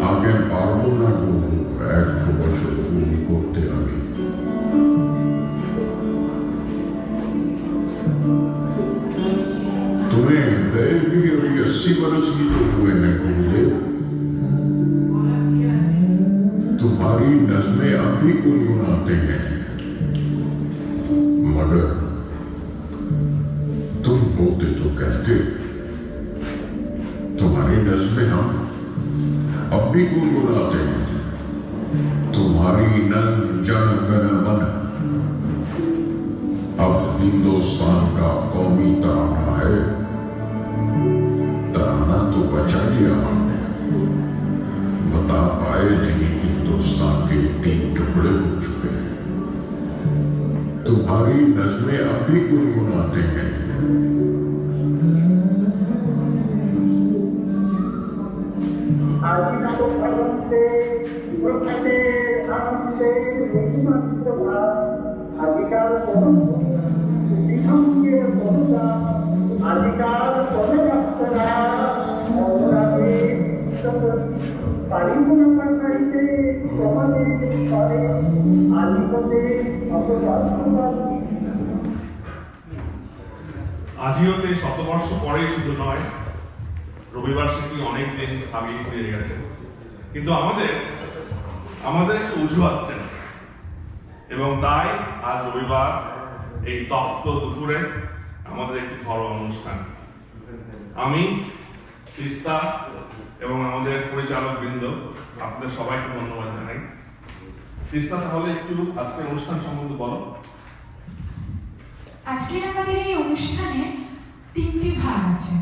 আগে পারবো না গো 100 বছর পূর্ণ করতে আমি। तुम्हें गए भी और 80 बरस भी तो हुए हैं गुरुदेव, तुम्हारी नज़्में अब भी गुनगुनाते हैं, मगर तुम होते तो कहते तुम्हारी नज़्में हम अब भी गुनगुनाते हैं। तुम्हारी नन जन गण मन अब हिंदुस्तान का कौमी तराना है। तराना तो बचा लिया हमने, बता पाए नहीं हिंदुस्तान के 3 टुकड़े हो चुके हैं। तुम्हारी नज़्में अब भी गुनगुनाते हैं। আজিওতে শতবর্ষ পরে শুধু নয়, রবিবার সেটি অনেক দিন আগেই হয়ে গেছে, কিন্তু আমাদের একটু অজুহাত চাই, এবং তাই আজ রবিবার এই তপ্ত দুপুরে আমাদের একটি ঘরোয়া অনুষ্ঠান। আমি তিস্তা এবং আমাদের পরিচালক বৃন্দ আপনাদের সবাইকে ধন্যবাদ জানাই। তিস্তা, তাহলে একটু আজকের অনুষ্ঠান সম্বন্ধে বলো। আজকের আমাদের এই অনুষ্ঠানে 3টি ভাগ আছে।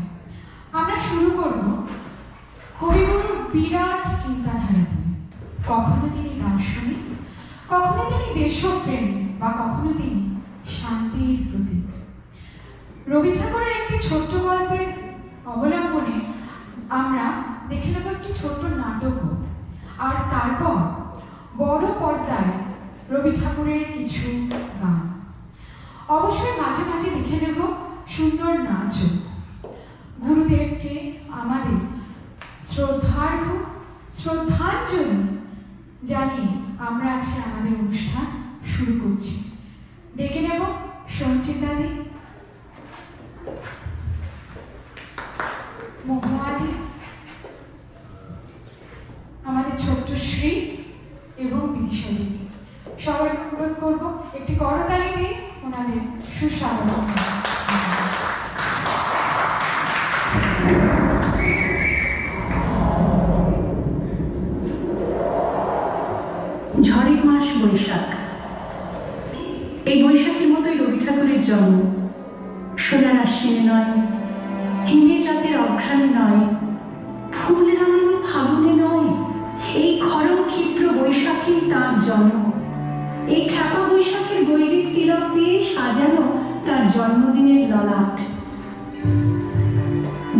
আমরা শুরু করব কবিগুরুর বিরাট চিন্তাধারা দিয়ে। কখনো তিনি দার্শনিক, কখনো তিনি দেশপ্রেমী, বা কখনো তিনি শান্তির প্রতীক। রবি ঠাকুরের একটি ছোট্ট গল্পের অবলম্বনে আমরা দেখে নেব একটি ছোট্ট নাটকও, আর তারপর বড় পর্দায় রবি ঠাকুরের কিছু গান। অবশ্যই মাঝে মাঝে দেখে নেব সুন্দর নাচও। গুরুদেবকে আমাদের শ্রদ্ধাঞ্জলি জানিয়ে আমরা আজকে আমাদের অনুষ্ঠান শুরু করছি। ডেকে নেব সঞ্চিতা দি, মহুয়াদি, আমাদের ছোট্ট শ্রী এবং বিদিশা দেবী। সবাই অনুরোধ করবো একটি করতালি দিয়ে ওনাদের সুস্বাগত। ঝড়ের মাস বৈশাখ। এই বৈশাখের মতোই রবি ঠাকুরের জন্ম। সোনার আশ্বিনে নয়, হিমের রাতের অঘ্রাণে নয়, ফুল রাঙানো ফাগুনে নয়, এই খড় ক্ষিপ্র বৈশাখেই তার জন্ম। এই খ্যাপা বৈশাখের গৈরিক তিলক দিয়ে সাজানো তার জন্মদিনের ললাট।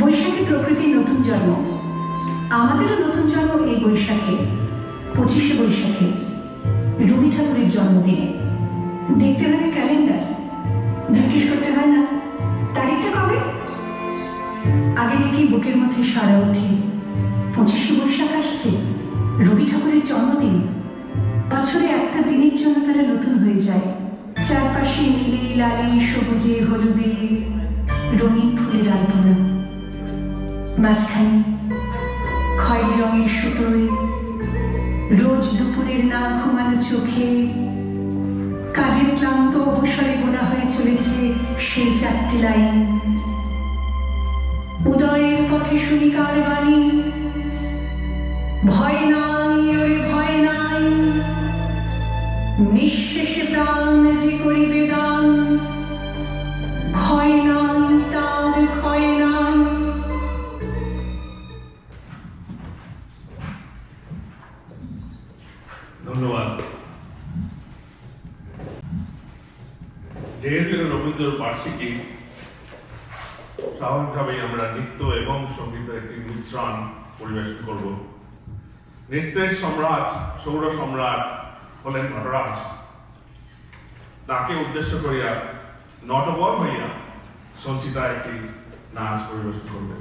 বৈশাখী প্রকৃতির নতুন জন্ম, আমাদেরও নতুন জন্ম এই বৈশাখে। 25শে বৈশাখে রবি ঠাকুরের জন্মদিনে দেখতে হবে ক্যালেন্ডার, জিজ্ঞেস করতে হয় না তারিখটা কবে। আগে থেকেই বুকের মধ্যে সাড়া ওঠে 25শে বৈশাখ আসছে, রবি ঠাকুরের জন্মদিন। বছরে একটা দিনের জন্য তারা নতুন হয়ে যায়। চারপাশে নীলে লালে সবুজে হলুদে রঙিন ফুলের আলপনা, মাঝখানে খয়েরি রঙের সুতোয় রোজ দুপুরের না ঘুমানো চোখে কাজের ক্লান্ত অবসরে গোনা হয়ে চলেছে সেই 4টি লাইন। উদয়ের পথে শুনি কার বাণী, ভয় নাই ওরে ভয় নাই, নিঃশেষে প্রাণ যে করিবে দান, ক্ষয় নাই তার ক্ষয় নাই। ধন্যবাদ। যেহেতু রবীন্দ্র বার্ষিকী, স্বাভাবিকভাবেই আমরা নৃত্য এবং সঙ্গীতের একটি মিশ্রণ পরিবেশন করব। নৃত্যের সম্রাট, সৌর সম্রাট হলেন নটরাজ। তাকে উদ্দেশ্য করিয়া নটবর হইয়া সঞ্চিতা একটি নাচ পরিবেশন করবে।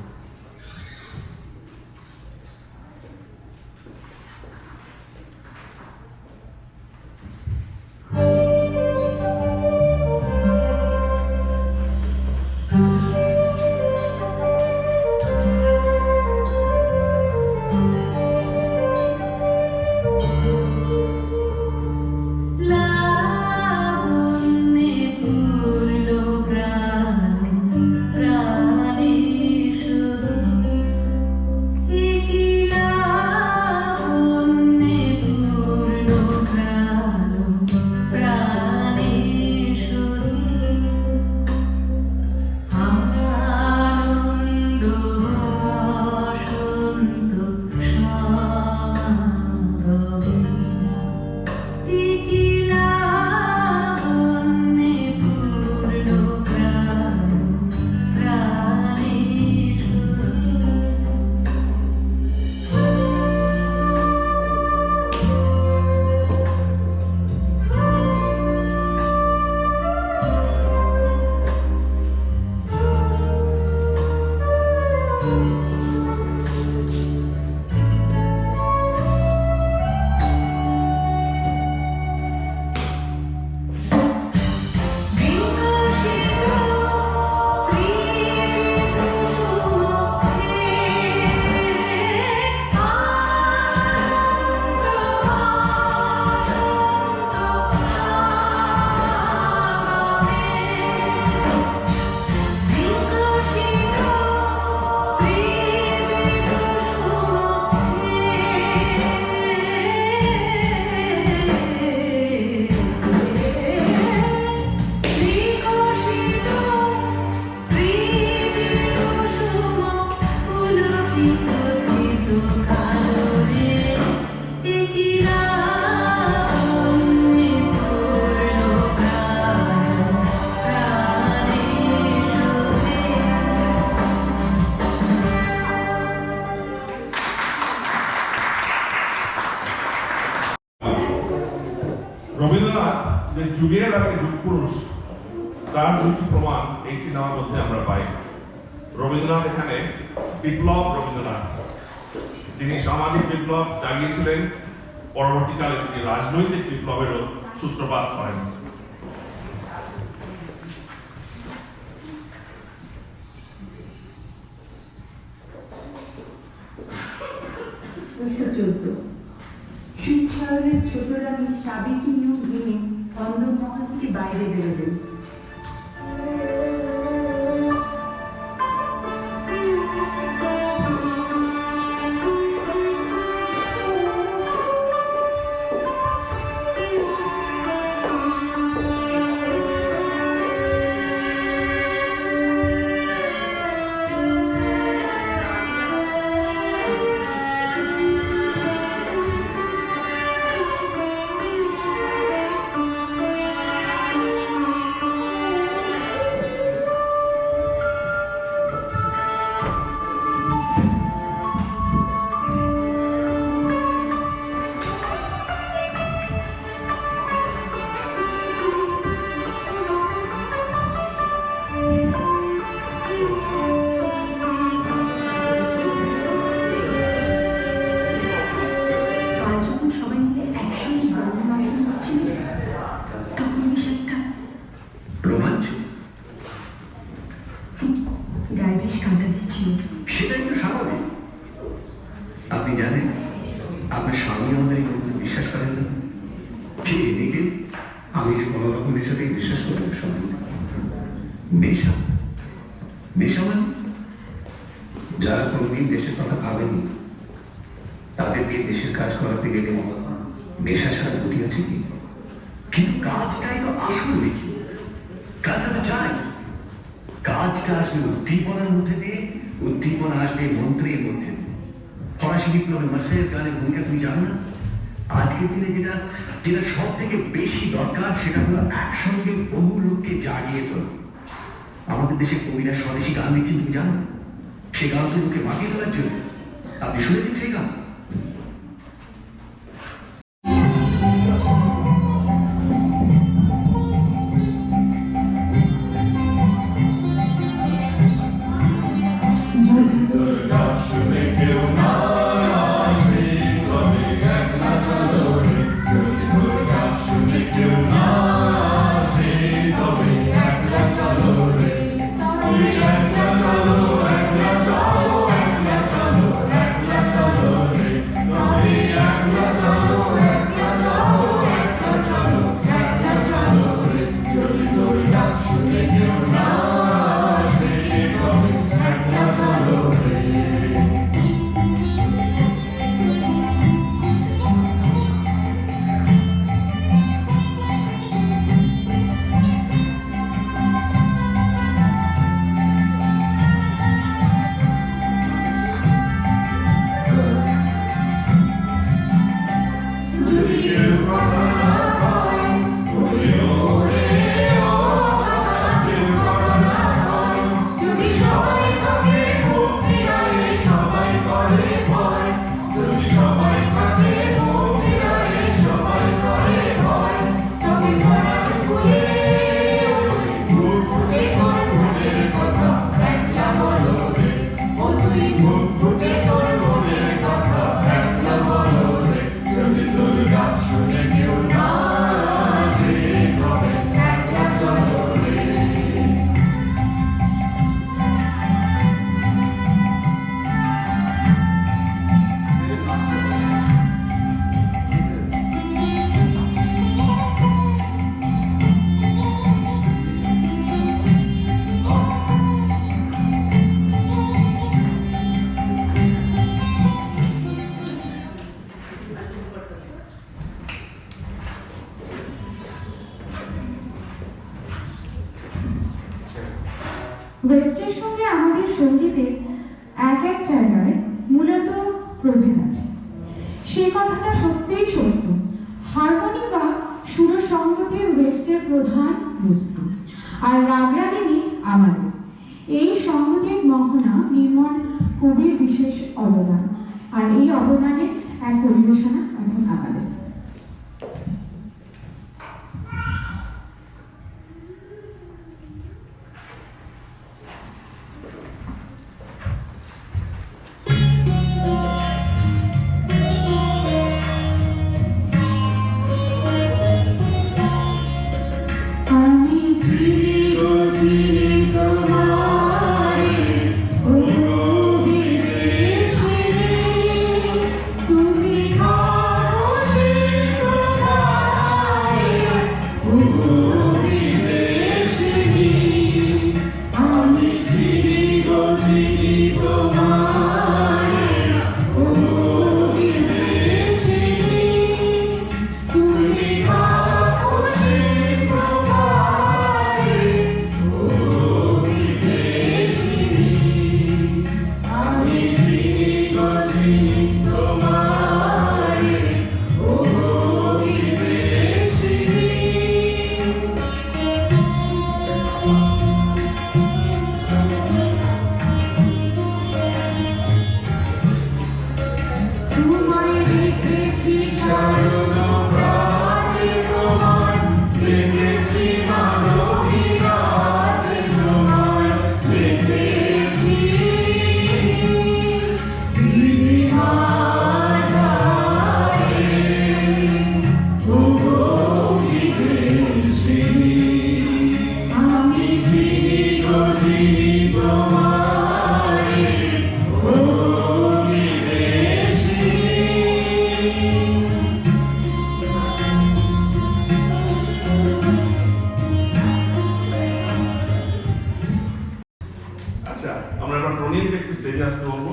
রবীন্দ্রনাথ যে যুগের আগে যুগ পুরুষ, তার দুটি প্রমাণ এই সিনেমার মধ্যে আমরা পাই। রবীন্দ্রনাথ এখানে বিপ্লব রবীন্দ্রনাথ, তিনি সামাজিক বিপ্লব জাগিয়েছিলেন, পরবর্তীকালে তিনি রাজনৈতিক বিপ্লবেরও সূত্রপাত করেন। শিবশহরের ছোট রানী সাবিত্রী নিয়ম ভেঙে অন্দরমহল থেকে বাইরে বেরোলেন। সেটাই তো স্বাভাবিক। আপনি জানেন আপনার স্বামী আমাদের এই গল্পে বিশ্বাস করেন না। কে এদিকে আমি কোনো রকমের সাথে বিশ্বাস করি সবাই। নেশা নেশা মানে যারা কোনোদিন দেশের কথা ভাবেনি তাদের দিয়ে দেশের কাজ করাতে গেলে নেশা ছাড়া গতি আছে কি? কিন্তু কাজটাই তো আসল দেখি। কাজ আমি চাই, কাজটা আসবে উদ্দীপনার মধ্যে দিয়ে, উদ্দীপনা আসবে মন্ত্রের মধ্যে দিয়ে। ফরাসি বিপ্লবে মার্সেস গানের ভূমিকা তুমি জানো না? আজকের দিনে যেটা যেটা সব থেকে বেশি দরকার সেটা হলো একসঙ্গে বহু লোককে জাগিয়ে তোলা। আমাদের দেশে কবিরা স্বদেশী গান লিখছেন, তুমি জানো? সেই গান তো লোককে মাতিয়ে তোলার জন্য। আপনি শুনেছেন সেই গান? ওয়েস্টের সঙ্গে আমাদের সঙ্গীতের এক এক জায়গায় মূলত প্রভেদ আছে। সে কথাটা সত্যিই সত্য। হারমোনি বা সুরসঙ্গতি ওয়েস্টের প্রধান বস্তু, আর রাগরাগিনী আমাদের। এই সঙ্গীতের মোহনা নির্মল কবির বিশেষ অবদান, আর এই অবদানের এক পরিবেশনা এখন আমাদের। আমি চিনি গো চিনি তোমায়, ও বিদেশিনী, তুমি খামোশির কোথায়, ও বিদেশিনী। আমি চিনি গো চিনি তোমায়, ও বিদেশিনী, তুমি খামোশির কোথায়, ও বিদেশিনী। আমি চিনি গো চিনি তোমায়, ও বিদেশিনী। তোমায় দেখেছি শারদ প্রাতে, তোমায় দেখেছি মানবী রাতে, তোমায় দেখেছি বিধিমাঝারে, ও বিদেশিনী। আমি চিনি গো চিনি তোমায়, ও বিদেশিনী। আচ্ছা, আমরা এবার প্রণীতকে একটু স্টেজে আসতে বলবো।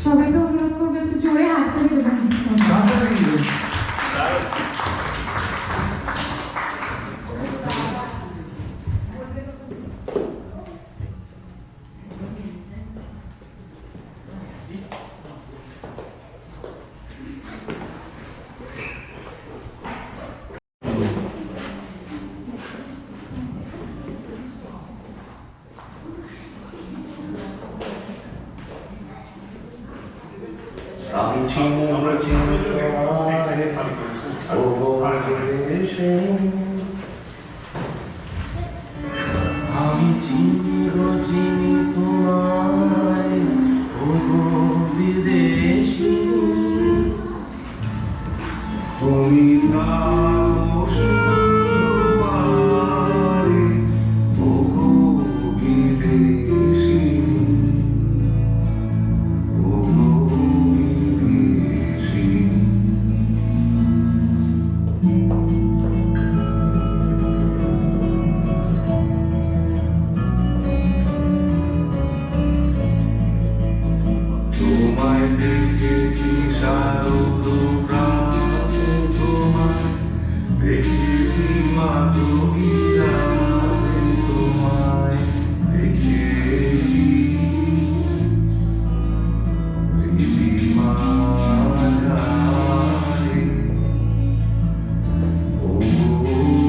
সবাইকে অনুরোধ করবো একটু জোরে হাততালি দেবেন। আমি চিনি আমরা চিনি স্টেজটাকে খালি করেছি। আমি চিনি গো চিনি তোমায়, ও গো বিদেশিনী, তুমি খামোশির ও গো বিদেশিনী, ও গো বিদেশিনী। তোমায় দেখেছি শারদ প্রাতে, তোমায় দেখেছি মাধবী রাতে, তোমায় দেখেছি হৃদিমাঝারে, ও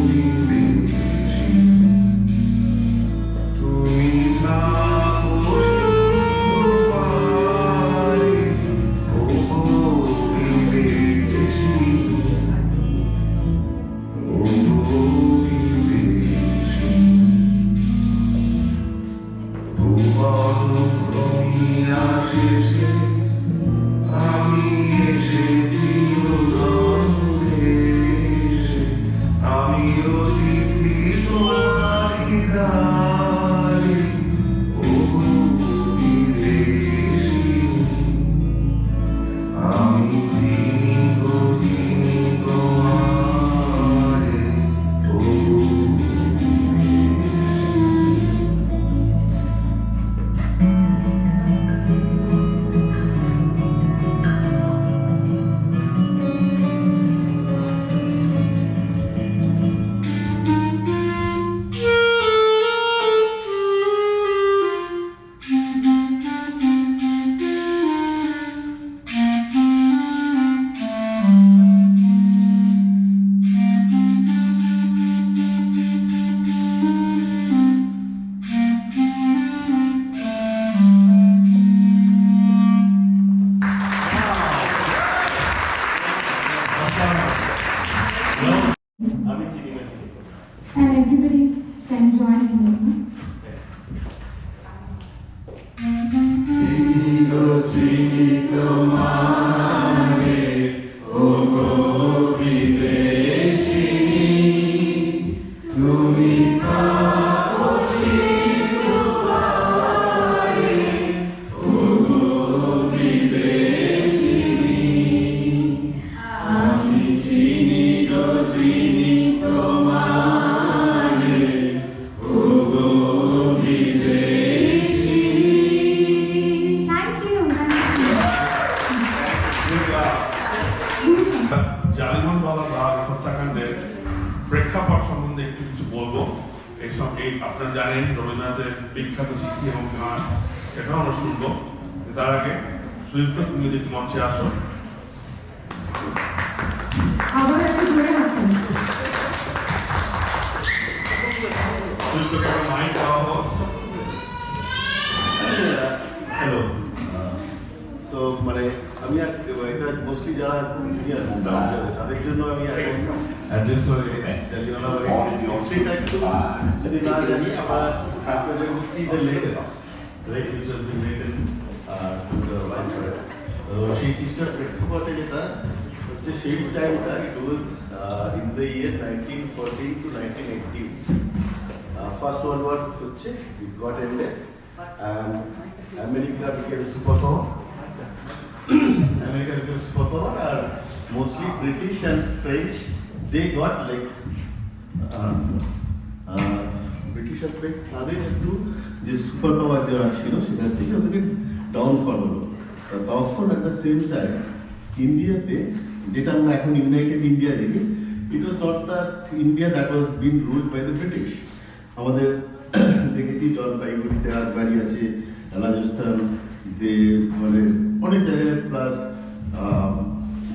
বিদেশিনী। তুমি খামোশির ও বিদেশিনী, ও বিদেশিনী। ভুবন রঙিয়া শেষে আমি এসেছি উদর দেশে, আমি অতিথি তোমার দ্বারে, ও বিদেশিনী। আমি চিনি গো চিনি তোমায়, ও বিদেশিনী। আমি চিনি না চিনি না। And everybody can join in. Thank you. Jallianwala Bagh হত্যাকাণ্ডের প্রেক্ষাপট সম্বন্ধে একটু কিছু বলবো। এইসব আপনারা জানেন রবীন্দ্রনাথের বিখ্যাত চিঠি এবং গান, সেটাও আমরা শুনবো। তার আগে সুদীপ্ত, তুমি যদি মঞ্চে আসো। আবার একটু জোরে হাঁটুন। সুদীপ্তকে একটা মাইক দেওয়া হোক। হ্যালো সো মানে আমি এটা মোস্টলি যারা জুনিয়র তাদের জন্য আমি অ্যাড্রেস করে জালিয়ানওয়ালাবাগের হিস্ট্রিটা একটু যদি না জানি আমরা see the letter right which has been written to the viceroy তো সেই চিঠিটার প্রেক্ষাপটে যেটা হচ্ছে সেই টাইমটা it was in the year 1914 to 1918 first world war হচ্ছে it got ended and America became superpower. America became superpower and mostly British and French they got like British and French তাদের একটু যে সুপার পাওয়ার যারা ছিল সেখান থেকে ওদেরকে downfall হলো তখন at the same time ইন্ডিয়াতে যেটা আমরা এখন ইউনাইটেড ইন্ডিয়া দেখি it was not that India that was being ruled by the British আমাদের দেখেছি জলপাইগুড়িতে রাজবাড়ি আছে রাজস্থান মানে অনেক জায়গায় প্লাস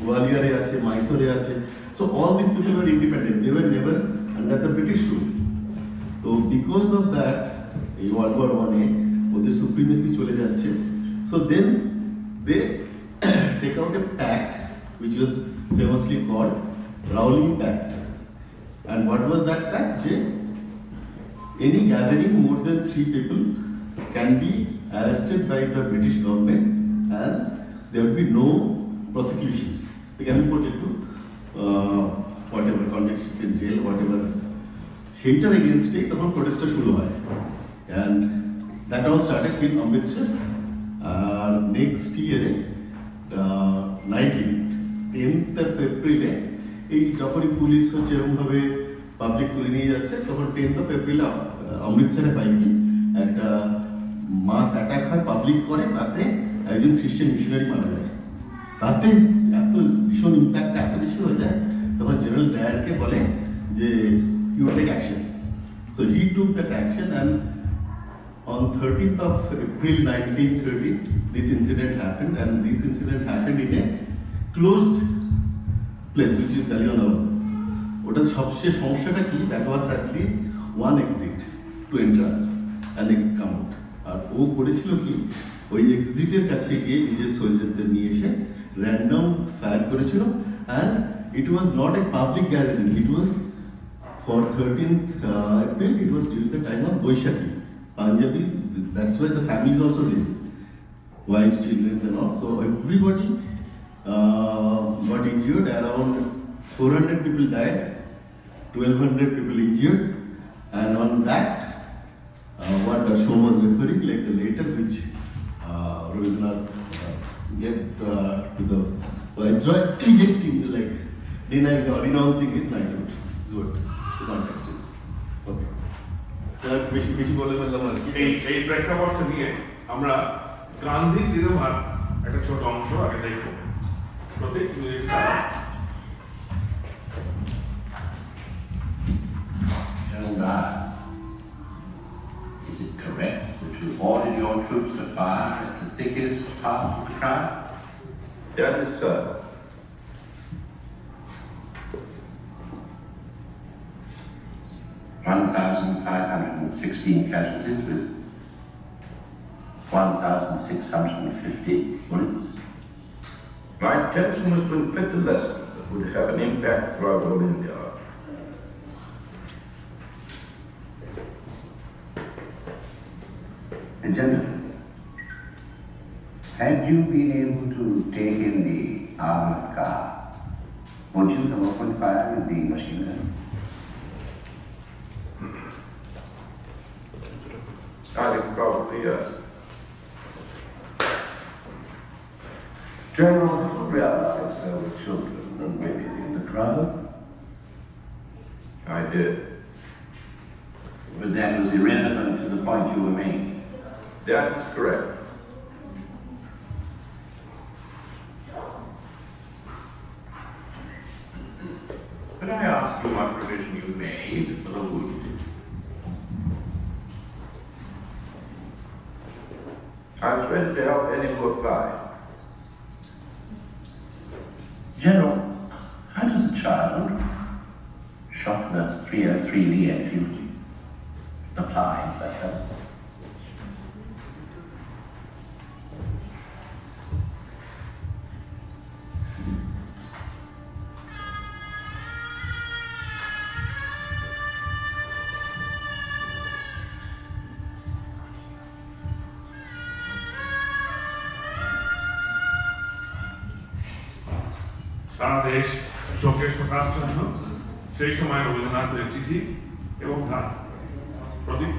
গোয়ালিয়রে আছে মাইসোরে আছে so all this people were independent they were never under the British rule তো বিকজ অফ দ্যাট এই ওয়ার্ল্ড ওয়ার ওয়ানে ওদের সুপ্রিমেসি চলে যাচ্ছে so then they take out a pact which was famously called Rowling Pact and what was that pact যে any gathering more than 3 people can be arrested by the British government and there will be no prosecutions. They can be put into whatever convictions in jail, whatever. সেইটার এগেনস্টে তখন প্রোটেস্টটা শুরু হয় and that all started in Amritsar আর next ইয়ারে 10th of April এই যখনই police হচ্ছে এরকমভাবে পাবলিক তুলে নিয়ে যাচ্ছে তখন 10th of April অমৃতসরে বাইকে একটা মাস অ্যাটাক হয় পাবলিক করে তাতে একজন খ্রিস্টান মিশনারি মারা যায় তাতে এত ভীষণ ইম্প্যাক্টটা এত বেশি হয়ে যায় তখন জেনারেল ডায়ারকে বলে যে you take action so he took that action and on 13th of April 1913 this incident happened and this incident happened in a closed place which is Jallianwala ওটা সবচেয়ে সমস্যাটা কি that was at least one exit to enter and come out আর ও করেছিল কি ওই এক্সিটের কাছে গিয়ে নিজের সোলজারদের নিয়ে এসে র্যান্ডম ফায়ার করেছিল and it was not a public gathering it was for 13th April it was during the time of Boishakhi Punjabis that's why the families also there wives children and all so everybody got injured around 400 people died 1200 people injured and on that what Ashom was referring like the letter which Rabindranath gave to the viceroy rejecting like denying or renouncing his knighthood is what the context is okay বেশি বেশি বলে বললাম আর কি এই প্রেক্ষাপটটা নিয়ে আমরা গান্ধী সিনেমার একটা ছোট অংশ আগে দেখবো প্রত্যেক minute General, is it correct that you ordered your troops to fire at the thickest part of the crowd? That is so. $1,516 casualties with 1,650 bullets. My intention was to inflict a lesson that would have an impact throughout all India. General, had you been able to take in the armored car, would you have opened fire with the machine gun? I think probably yes. General, did you realize there were children and women in the crowd? I did. But that was irrelevant to the point you were making. That's correct. Could I ask you what provision you made for the wounded? I was ready to help any who applied. General, how does a child shot with a .303 Lee Enfield apply that help? সারা দেশ শোকের শোকাচ্ছন্ন। সেই সময় রবীন্দ্রনাথের চিঠি এবং গান। প্রদীপ।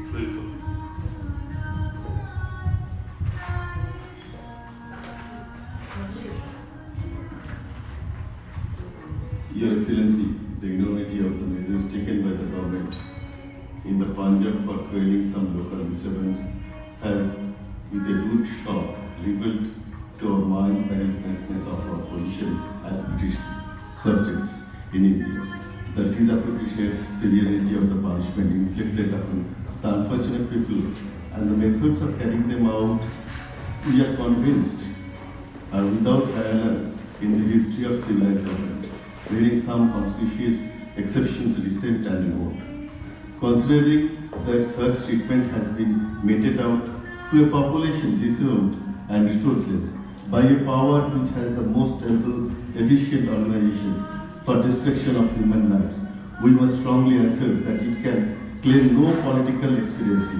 Sudipta. Your Excellency, the enormity of the measures taken by the government in the Punjab for quelling some local disturbance has, with a rude shock, revealed to our minds the helplessness of our position as British subjects in India. The disappropriate severity of the punishment inflicted upon the unfortunate people and the methods of carrying them out, we are convinced, are without parallel in the history of civilized government, bearing some conspicuous exceptions recent and remote. Considering that such treatment has been meted out to a population disowned and resourceless by a power which has the most able, efficient organization for destruction of human lives, we must strongly assert that it can claim no political expediency,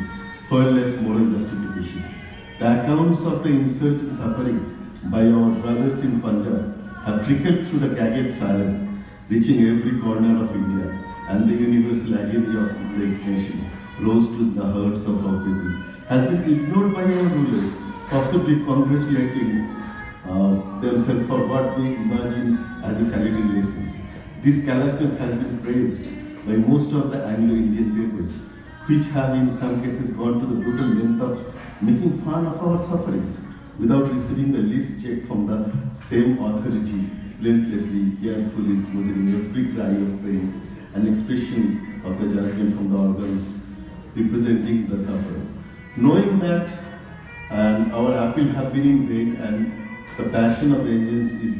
far less moral justification. The accounts of the insult and suffering by our brothers in Punjab have trickled through the gagged silence, reaching every corner of India, and the universal agony of the nation rose to the hearts of our people, has been ignored by our rulers, possibly congratulating themselves for what they imagine as a salutary lessons. This callousness has been praised by most of the Anglo-Indian papers, which have in some cases gone to the brutal length of making fun of our sufferings, without receiving the least check from the same authority, relentlessly, carefully smoothing every cry of pain and expression of the jargon from the organs representing the sufferers. Knowing that our appeal have been in vain and the passion of vengeance is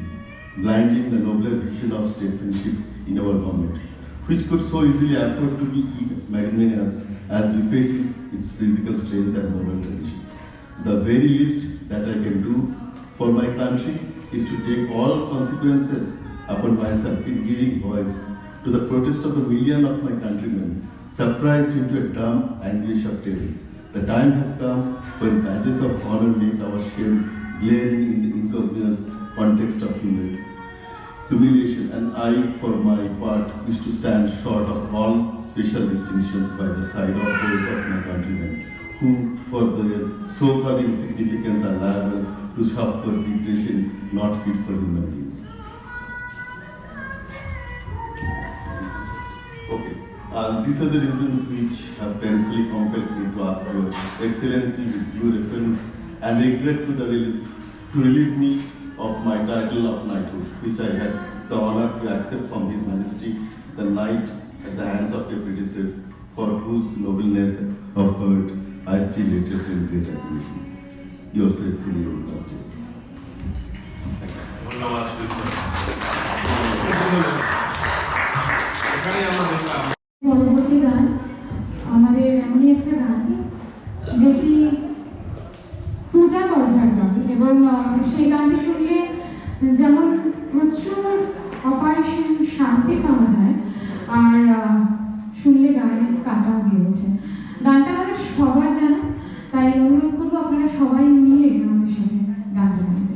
blinding the nobler vision of statesmanship in our government, which could so easily afford to be magnanimous as befitting its physical strength and moral tradition. The very least that I can do for my country is to take all consequences upon myself in giving voice to the protest of the million of my countrymen, surprised into a dumb anguish of terror. The time has come when badges of honor make our shame glaring in the ignominious context of humiliation, and I, for my part, wish to stand short of all special distinctions by the side of those of my countrymen, who, for their so-called insignificance, are liable to suffer depression not fit for human beings. Okay, these are the reasons which have painfully compelled me to ask Your Excellency with due reference and regret to relieve me of my title of knighthood, which I had the honor to accept from His Majesty the knight at the hands of a predecessor, for whose nobleness of heart I still entertain great admiration. Yours faithfully, Your Majesty. ধন্যবাদ সুদীপ্ত। এখানেই আমরা দেখলাম পরবর্তী গান আমাদের এমনই একটা গান যেটি পূজা পর্যার গান এবং এবং সেই গানটি শুনলে যেমন প্রচুর অপারেশন শান্তি পাওয়া যায়, আর শুনলে গায়ে কাঁটাও দিয়ে ওঠে। গানটা আমাদের সবার জানা, তাই অনুরোধ করবো আপনারা সবাই মিলে আমাদের সাথে গানটা গাইবেন।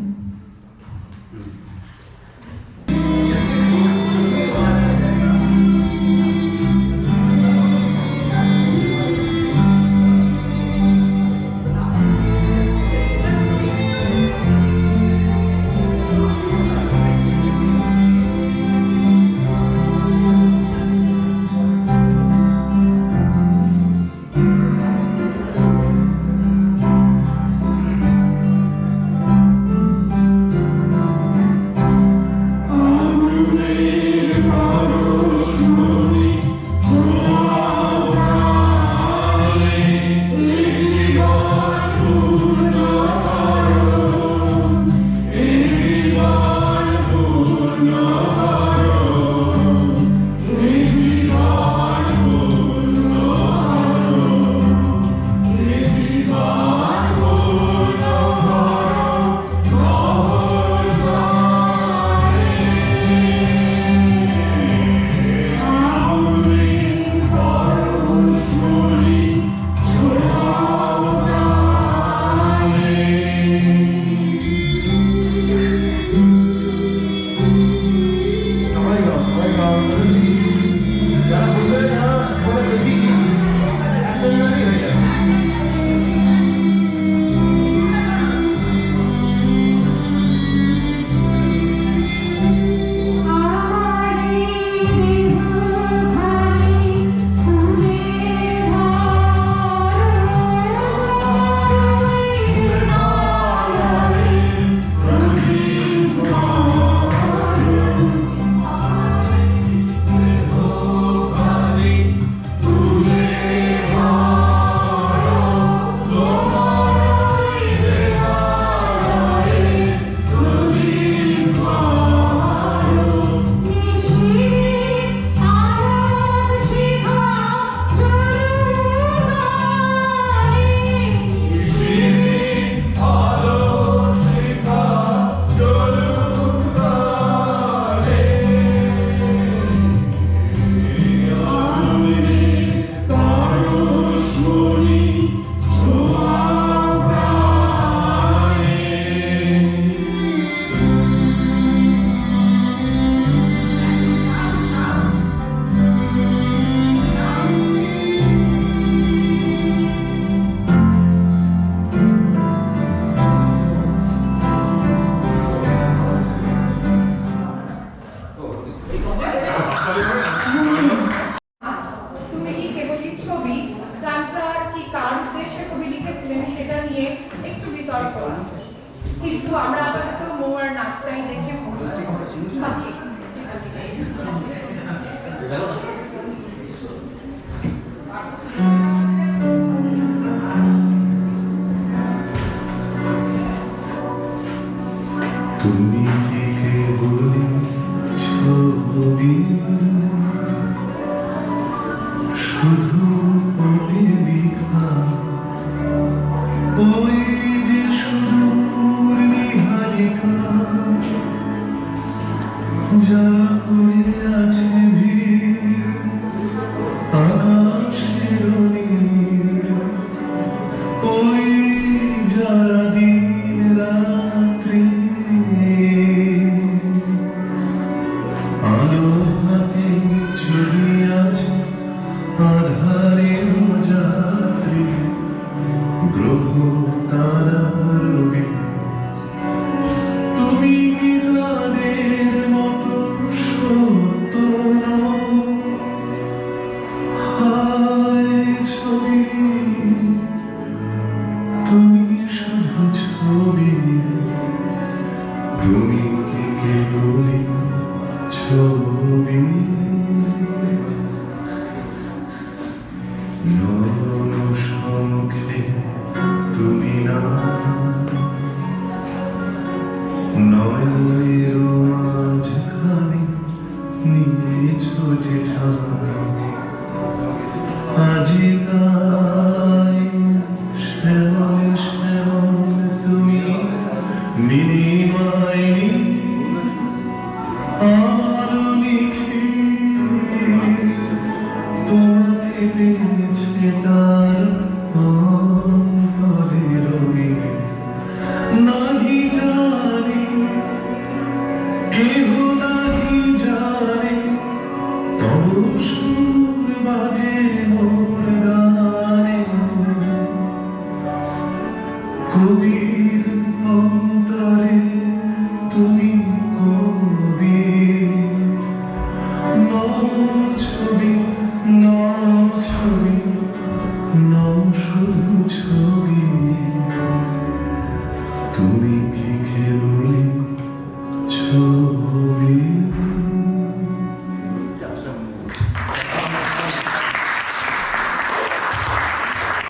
তুমি কি কেবলই ছবি গানটা কি কার উদ্দেশ্যে কবি লিখেছিলেন সেটা নিয়ে একটু বিতর্ক আছে, কিন্তু আমরা আপাতত মৌয়ার নাচটাই দেখে তুমি কি কেবলই ছবি, শুধু পথে লেখা ওই যে সুদূর নিহারিকা, যা করে আছে ভিড় আকাশের নীল, ওই যারা দিন রাত্রি আলো হাতে ছবি আছে আধারের যাত্রী, গ্রহ তারা রবি, তুমি কি তাদের মতো সত্য নও? হায় ছবি, তুমি শুধু ছবি, তুমি কি কেবলই ছবি, নয়ন সম্মুখে তুমি না, নয়নের মাঝখানে নিয়েছ যে ঠাঁই, আজিকার শুধু ছবি, তুমি কি কেবলই ছবি?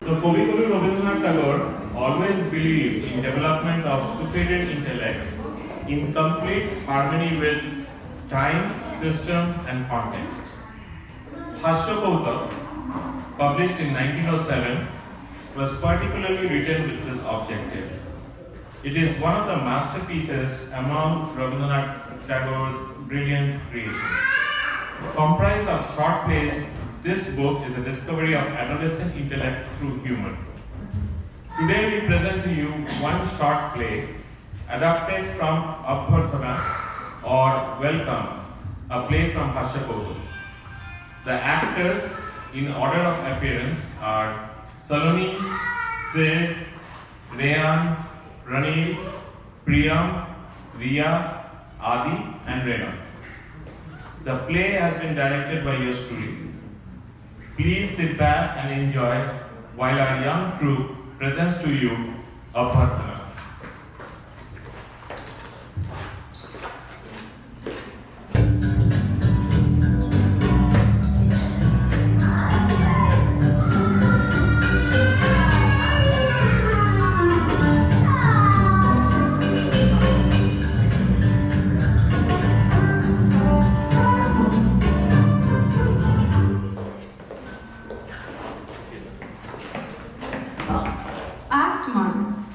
The Kavi Rabindranath Tagore always believed in development of superior intellect in complete harmony with time, system, and context. Hashya Kautak, published in 1907, was particularly written with this objective. It is one of the masterpieces among Rabindranath Tagore's brilliant creations. Comprised of short plays, this book is a discovery of adolescent intellect through humor. Today we present to you one short play adapted from Abharthana or Welcome, a play from Hashya Kautak. The actors in order of appearance are Saloni, Sid, Rayan, Ranil, Priyam, Riya, Adi, and Rena. The play has been directed by yours truly. Please sit back and enjoy while our young troupe presents to you Abharthana.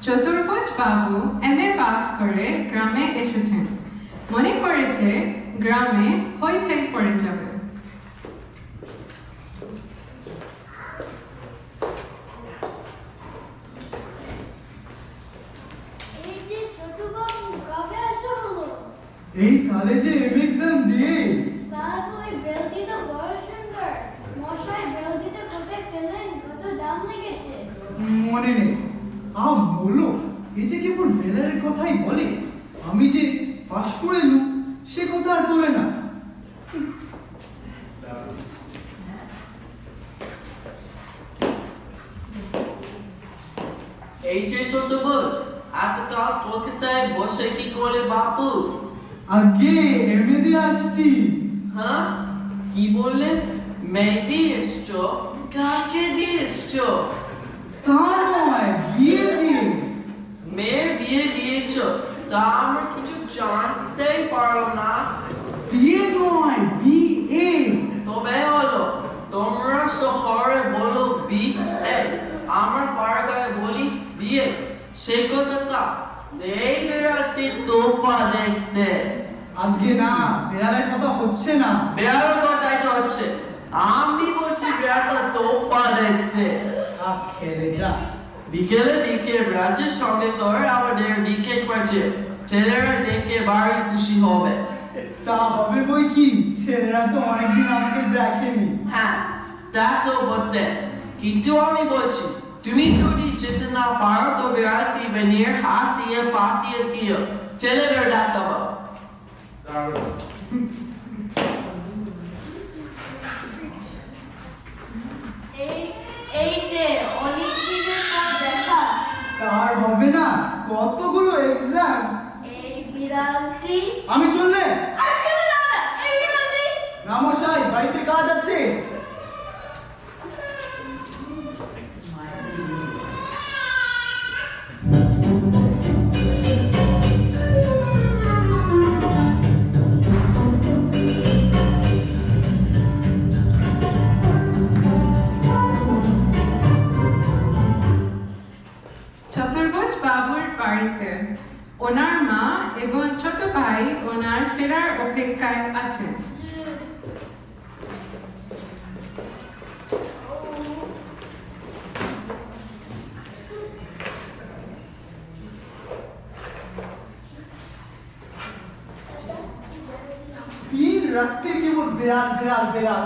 চতুর্ভুজ বাবু MA pass করে গ্রামে এসেছেন, মনে করেছে গ্রামে হইচই পড়ে যাবে। এই কলেজে এম এক্সাম দিয়ে বাবু এই বেলটি তো বড় সুন্দর। মশাই বেলটিতে কোথায় পেলেন? কত দাম লেগেছে? মনে নেই। বলো, এই যে কেবল বেলারের কথাই বলে, আমি যে পাশ করে এলুম সে কথা আর তোলে না। এই যে চতুর্ভুজ, এতকাল কলকাতায় বসে কি করে বাপু? আগে এমএ দিয়ে আসছি। হ্যাঁ, কি বললেন? মেয়ে দিয়ে এসছো? কাকে দিয়ে এসছো? তা নয়, বিয়ে দিয়ে। মেয়ের বিয়ে দিয়েছো, তা আমরা কিছু জানতেই পারলো না। বিয়ে নয়, বিয়ে। তবে হলো, তোমরা শহরে বলো বিয়ে, আমার পাড়াগায় বলি বিয়ে। সেই কথাটা এই বেড়াতে তোফা দেখতে। আগে না, বেড়ালের কথা হচ্ছে না। বেড়ালের কথাই তো হচ্ছে। আমি বলছি বেড়াটা তোফা দেখতে। খেলে যা। বিকেলে দিকে রাজ্যের সঙ্গে করে আমাদের দিকে পাচ্ছে, ছেলেরা দেখে বাড়ি খুশি হবে। তা হবে বই কি, ছেলেরা তো অনেকদিন আমাকে দেখেনি। হ্যাঁ, তা তো বলতে, কিন্তু আমি বলছি তুমি যদি যেতে না পারো তো বিড়ালটি বেনিয়ে হাত দিয়ে পা দিয়ে দিও, ছেলেরা ডাকাবো। এই যে অনেক দিনের পর দেখা। তার হবে না, কতগুলো এক্সাম। এই বিড়ালটি আমি চললে এই বিড়ালটি না মশাই, বাড়িতে কাজ আছে। চতুর্ভুজ বাবুর বাড়িতে ওনার মা এবং ছোট ভাই ওনার ফেরার অপেক্ষায় আছেন। দিন রাত্রি কেবল বেড়াল বেড়াল বেড়াল।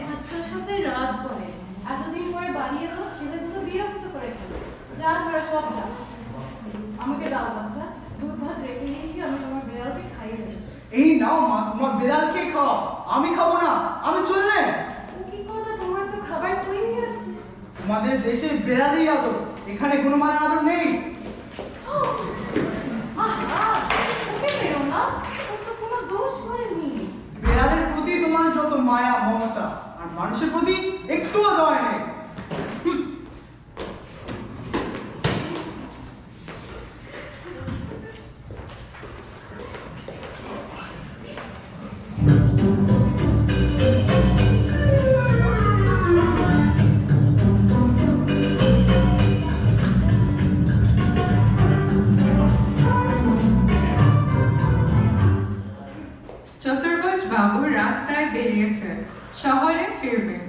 বাচ্চার সাথে রাত বলে, এতদিন পরে বানিয়ে দাও, ছেলেগুলো বিরক্ত করে ফেলো। যা তোরা সব যা। আমাকে দাও বাচ্চা, দুধ ভাত রেখে নিয়েছি, আমি তোমার বিড়ালকে খাইয়ে দিয়েছি। এই নাও মা, তোমার বিড়ালকে খাও, আমি খাবো না। আমি চললে। ও কি কথা, তোমার তো খাবার তৈরি আছে। তোমাদের দেশে বেড়ারই আদর, এখানে কোনো মানের আদর নেই। ওকে মেরো না, ও তো কোনো দোষ করেনি। বেড়ালের প্রতি তোমার যত মায়া মমতা, আর মানুষের প্রতি একটুও দয়া নেই। চতুর্ভুজ বাবু রাস্তায় বেরিয়েছে, শহরে ফিরবেন।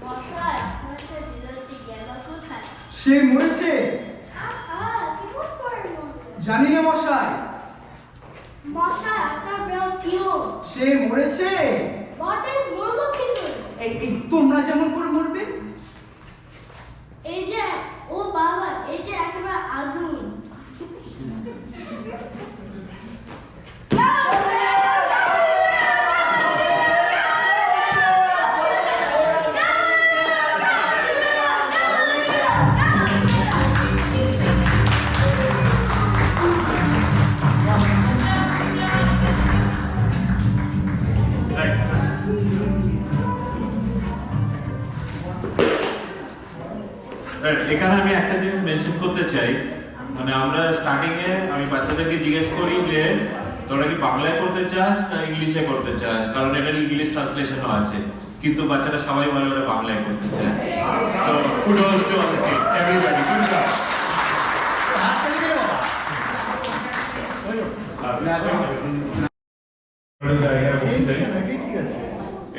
মশাই, আপনার সে বিরতি গেল কোথায়? সে মরেছে? কেমন করে মরবে? জানি না মশাই। মশাই, আপনার বিড়াল কি হলো? সে মরেছে? বটে, মরলো কি করে? এই তোমরা যেমন করে মরবে। এই যে, ও বাবা, এই যে একেবারে আগুন। এখানে আমি একটা জিনিস মেনশন করতে চাই, মানে আমরা স্টার্টিং এ আমি বাচ্চাদেরকে জিজ্ঞেস করি যে তোরা কি বাংলায় করতে চাস না ইংলিশে করতে চাস, কারণ এটার ইংলিশ ট্রান্সলেশনও আছে, কিন্তু বাচ্চারা সবাই বলে ওরা বাংলায় করতে চায়। So kudos to everybody, good job.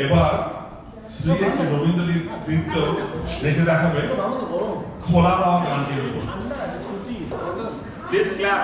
এবার শ্রী একটি রবীন্দ্রনাথ নৃত্য দেখে দেখাবে খোলা হওয়া গানটির উপর। Please clap.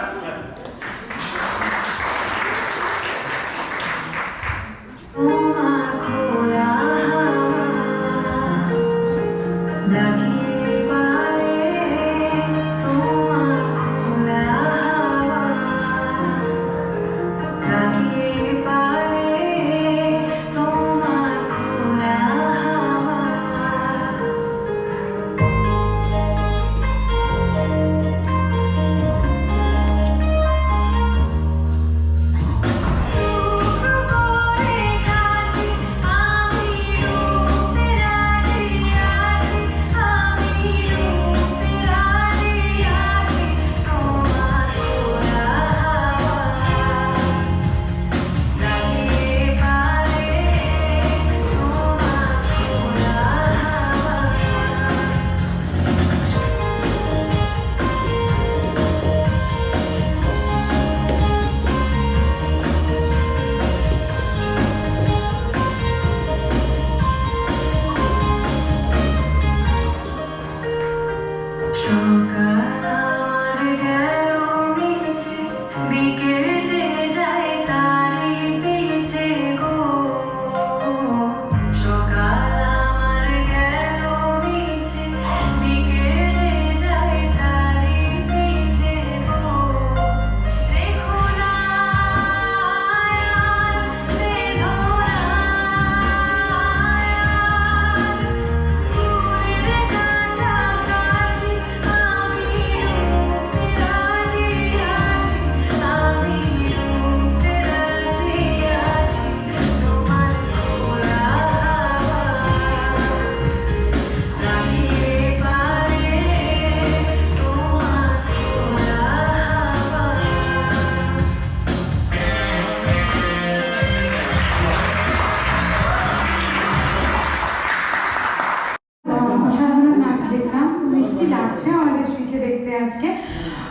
আজকে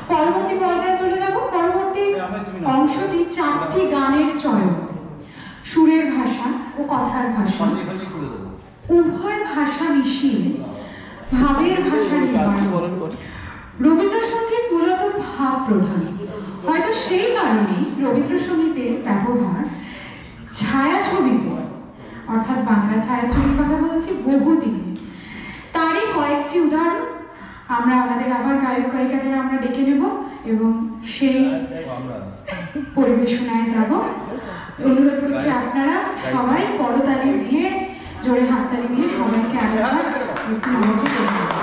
পরবর্তী পর্যায়ে চলে যাব। পরবর্তী অংশটি 4টি গানের চয়ন, সুরের ভাষা ও কথার ভাষা, উভয় ভাষা মিশিয়ে ভাবের ভাষা নির্মাণ। রবীন্দ্রসঙ্গীত মূলত ভাব প্রধান, হয়তো সেই কারণেই রবীন্দ্রসঙ্গীতের ব্যবহার ছায়াছবিতে, অর্থাৎ বাংলা ছায়াছবির কথা বলছি, বহুদিনে। তারই কয়েকটি উদাহরণ আমরা আমাদের আবার গায়ক গায়িকাদের আমরা ডেকে নেব এবং সেই পরিবেশনায় যাব। অনুরোধ করছি আপনারা সবাই করতালি দিয়ে, জোরে হাততালি দিয়ে সবাইকে আরেকবার একটু নমস্কার করবেন।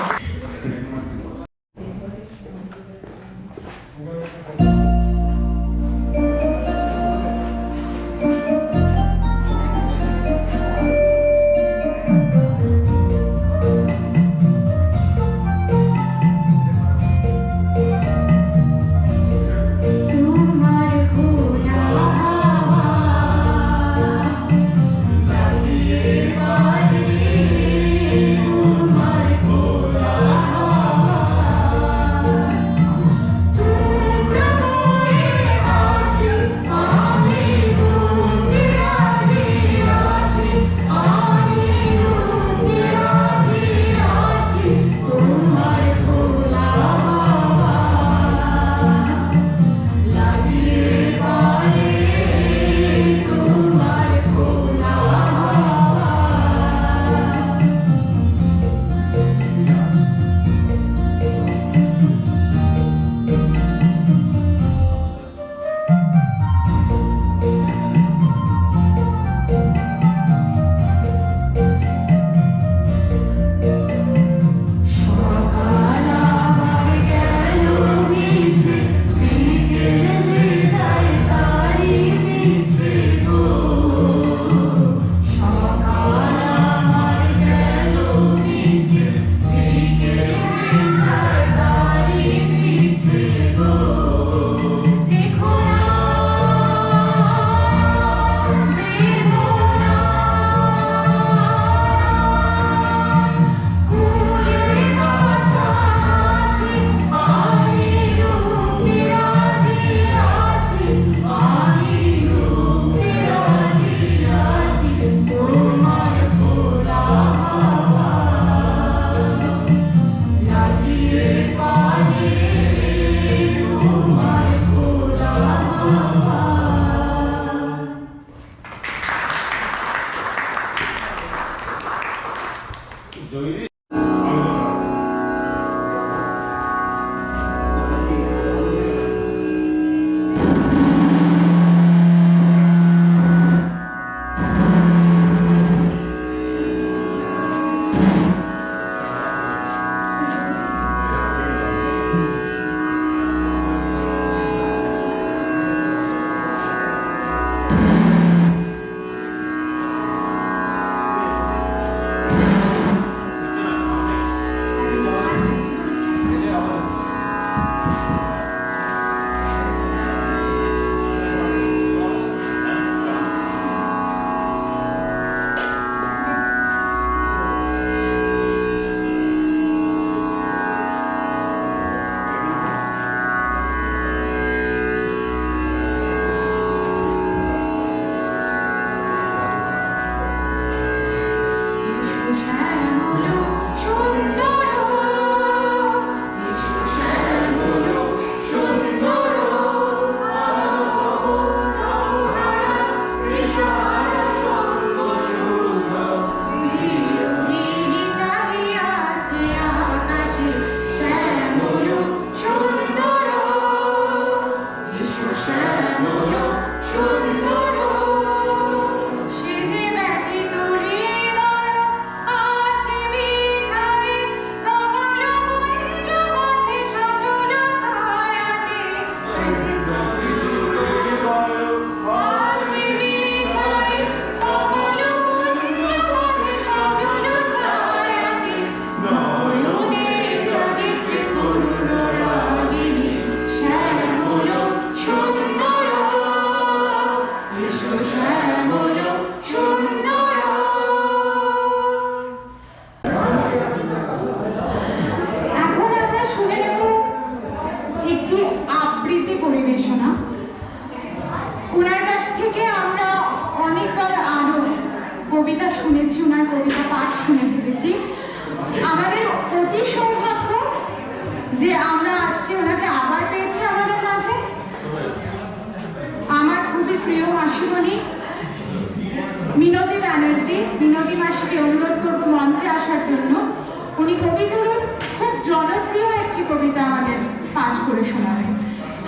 করে শোনাবেন।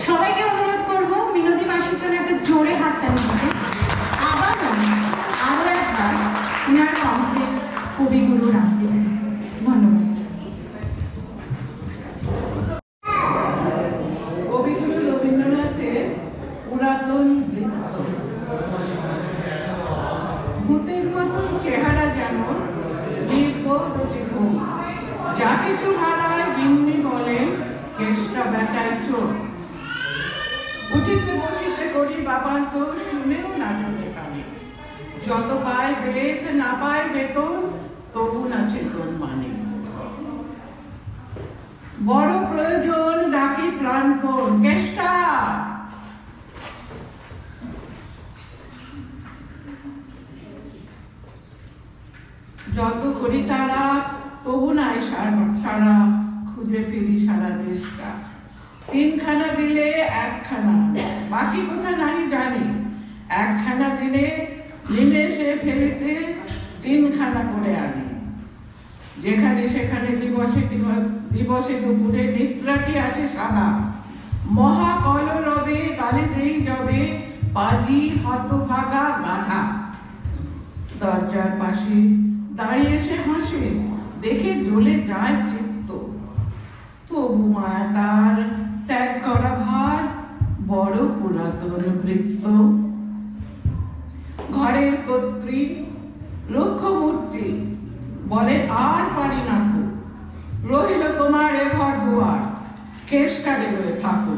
সবাইকে অনুরোধ করব মিনতি মাসির জন্য একটা জোরে হাততালি দিতে। বাবার তো শুনেও না শুনে কানে, যত পায় বেত না পায় বেতন, তবু না চেতন মানে। বড় প্রয়োজন ডাকি প্রাণপণ, কেষ্টা যত করি তারা, তবু নাই সারা, খুঁজে ফিরি সারা দেশটা। তিনখানা দিলে একখানা, বাকি কথা নাই জানি, একখানা দিলে নিমেষে ফেরিতে তিনখানা করে আনি। যেখানে সেখানে দিবসে দুপুরে নিদ্রাটি আছে সাদা, মহা কলরবে কালিতেই যাবে পাজি হতভাগা গাধা। দরজার পাশে দাঁড়িয়ে সে হাসে, দেখে জ্বলে যায় চিত্ত, তবু মায়া তার ত্যাগ করা ভার, বড় পুরাতন বৃত্ত। ঘরের কর্ত্রী লক্ষ্যমূর্তি বলে আর পারি না কো, রহিল তোমার এ ঘর দুয়ার, কেষ্টারে রয়ে থাকো।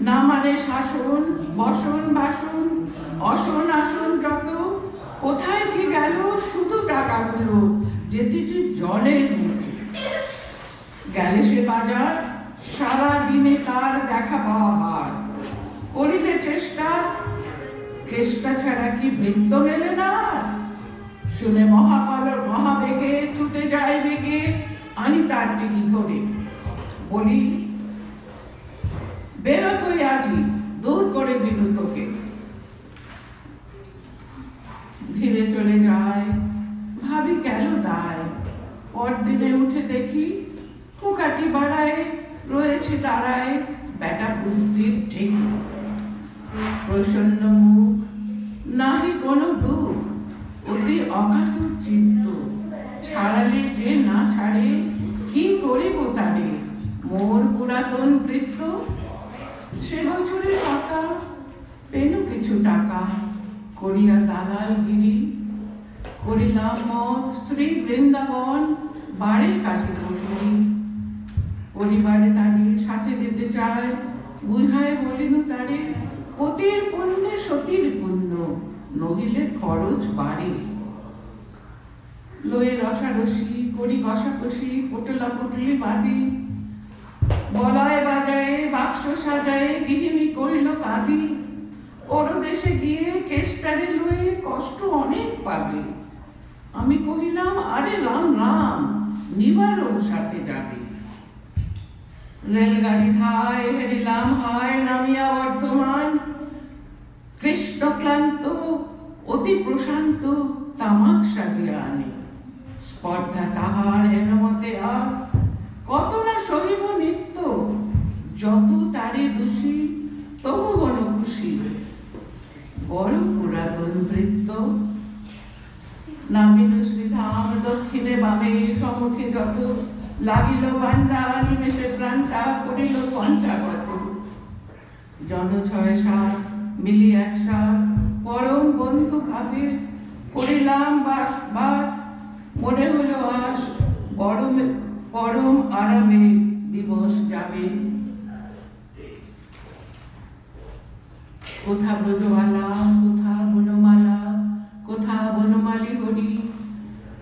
না মানে শাসন বসন বাসন, অসন আসন যত, কোথায় কি গেল শুধু টাকাগুলো, যেতেছে জলের মুখে। গেলে সে বাজার, সারা দিনে তার দেখা পাওয়া ভার, করিলে চেষ্টা, চেষ্টা ছাড়া কি বৃত্ত মেলে না। শুনে মহাবেগে ছুটে যায় বেগে, আনি তার টিকি ধরে, বলি বেরো তুই আজই, দূর করে দিল তোকে। ধীরে চলে যায়, ভাবি গেল দায়। পরদিনে উঠে দেখি পোকাটি বাড়ায়, রয়েছে দাঁড়ায় বেটা বুদ্ধির ঠেকি। প্রসন্ন মুখ, নাহি কোনো দুঃখ, অতি অকাতুর চিত্ত, ছাড়ালে যে না ছাড়ে, কি করিব তারে, মোর পুরাতন বৃত্ত। সে বছরের টাকা পেনু কিছু টাকা, করিয়া দালালগিরি, করিলাম মত স্ত্রী বৃন্দাবন, বাড়ির কাছে বসলি। পরিবারে তারে সাথে দিতে চায়, বুঝায় বলিনু তারে, পতির পুণ্যে সতীর পুণ্য, নহিলে খরচ বাড়ে। লয়ে রসারসি করি কষাকষি, পোটলা পুটলি বাঁধি, বলয় বাজায়ে বাক্স সাজায়ে, গৃহিণী করিল কাঁদি। পরদেশে গিয়ে কেষ্টারে লয়ে কষ্ট অনেক পাবে। আমি কহিলাম আরে রাম রাম, নিবারণ সাথে যাবে। রেলগাড়ি ধায় হেরিলাম হায়, নামিয়া বর্ধমান, কৃষ্ণ ক্লান্ত অতি প্রশান্ত, তামাক সাজিয়া আনে। স্পর্ধা তাহার হেনমতে আর, কত না সহিব নিত্য, যত তারে দোষী তবু বড় খুশি, বড় পুরাতন বৃত্ত। নামিল শ্রীধাম দক্ষিণে বামে, সম্মুখে যত লাগিল বান্ডা, নিমেষে প্রাণটা করিল পঞ্চাগত। জন ৬-৭ মিলি একসাথ, পরম বন্ধু ভাবে, করিলাম বাস, মনে হলো আস, পরম আরামে দিবস যাবে। কোথা ব্রজবালা, কোথা বনমালা, কোথা বনমালী হরি,